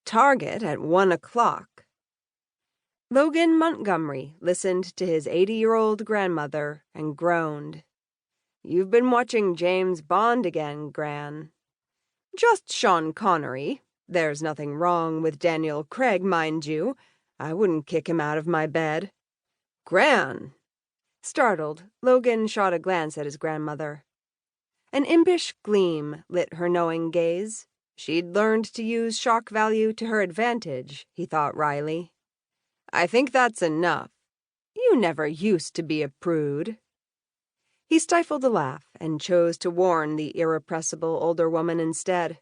target at 1 o'clock. Logan Montgomery listened to his 80-year-old grandmother and groaned. "You've been watching James Bond again, Gran." "Just Sean Connery. There's nothing wrong with Daniel Craig, mind you. I wouldn't kick him out of my bed." "Gran!" Startled, Logan shot a glance at his grandmother. An impish gleam lit her knowing gaze. She'd learned to use shock value to her advantage, he thought wryly. "I think that's enough. You never used to be a prude." He stifled a laugh and chose to warn the irrepressible older woman instead.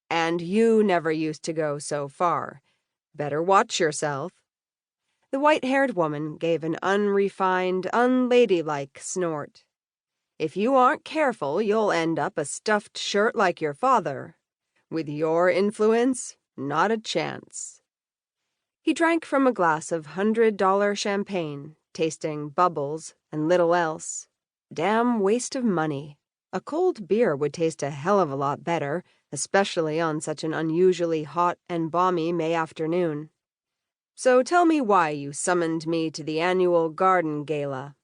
"And you never used to go so far. Better watch yourself." The white-haired woman gave an unrefined, unladylike snort. "If you aren't careful, you'll end up a stuffed shirt like your father. With your influence, not a chance." He drank from a glass of $100 champagne, tasting bubbles and little else. Damn waste of money. A cold beer would taste a hell of a lot better, especially on such an unusually hot and balmy May afternoon. "So tell me why you summoned me to the annual garden gala."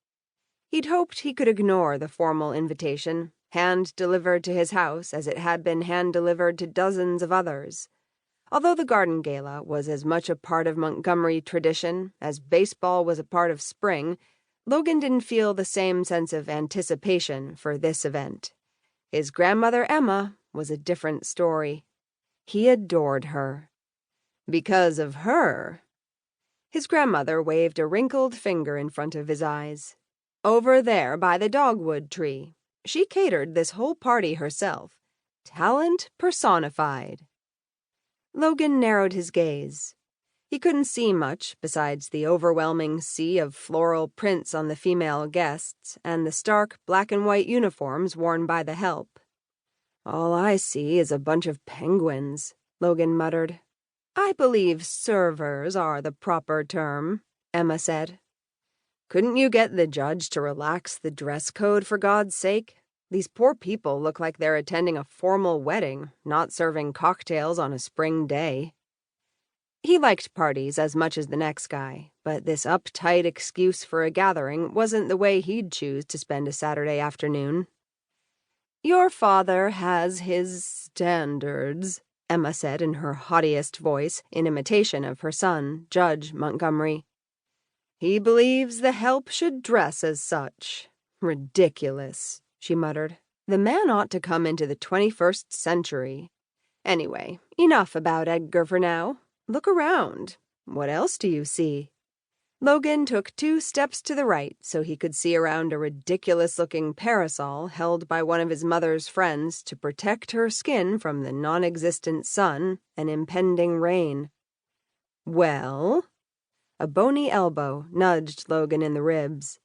He'd hoped he could ignore the formal invitation, hand-delivered to his house as it had been hand-delivered to dozens of others. Although the garden gala was as much a part of Montgomery tradition as baseball was a part of spring, Logan didn't feel the same sense of anticipation for this event. His grandmother Emma was a different story. He adored her. Because of her. His grandmother waved a wrinkled finger in front of his eyes. "Over there by the dogwood tree. She catered this whole party herself. Talent personified." Logan narrowed his gaze. He couldn't see much besides the overwhelming sea of floral prints on the female guests and the stark black-and-white uniforms worn by the help. "All I see is a bunch of penguins," Logan muttered. "I believe servers are the proper term," Emma said. "Couldn't you get the judge to relax the dress code, for God's sake? These poor people look like they're attending a formal wedding, not serving cocktails on a spring day." He liked parties as much as the next guy, but this uptight excuse for a gathering wasn't the way he'd choose to spend a Saturday afternoon. "Your father has his standards," Emma said in her haughtiest voice, in imitation of her son, Judge Montgomery. "He believes the help should dress as such. Ridiculous," she muttered. "The man ought to come into the 21st century. Anyway, enough about Edgar for now. Look around. What else do you see?" Logan took 2 steps to the right so he could see around a ridiculous-looking parasol held by one of his mother's friends to protect her skin from the non-existent sun and impending rain. "Well?" A bony elbow nudged Logan in the ribs.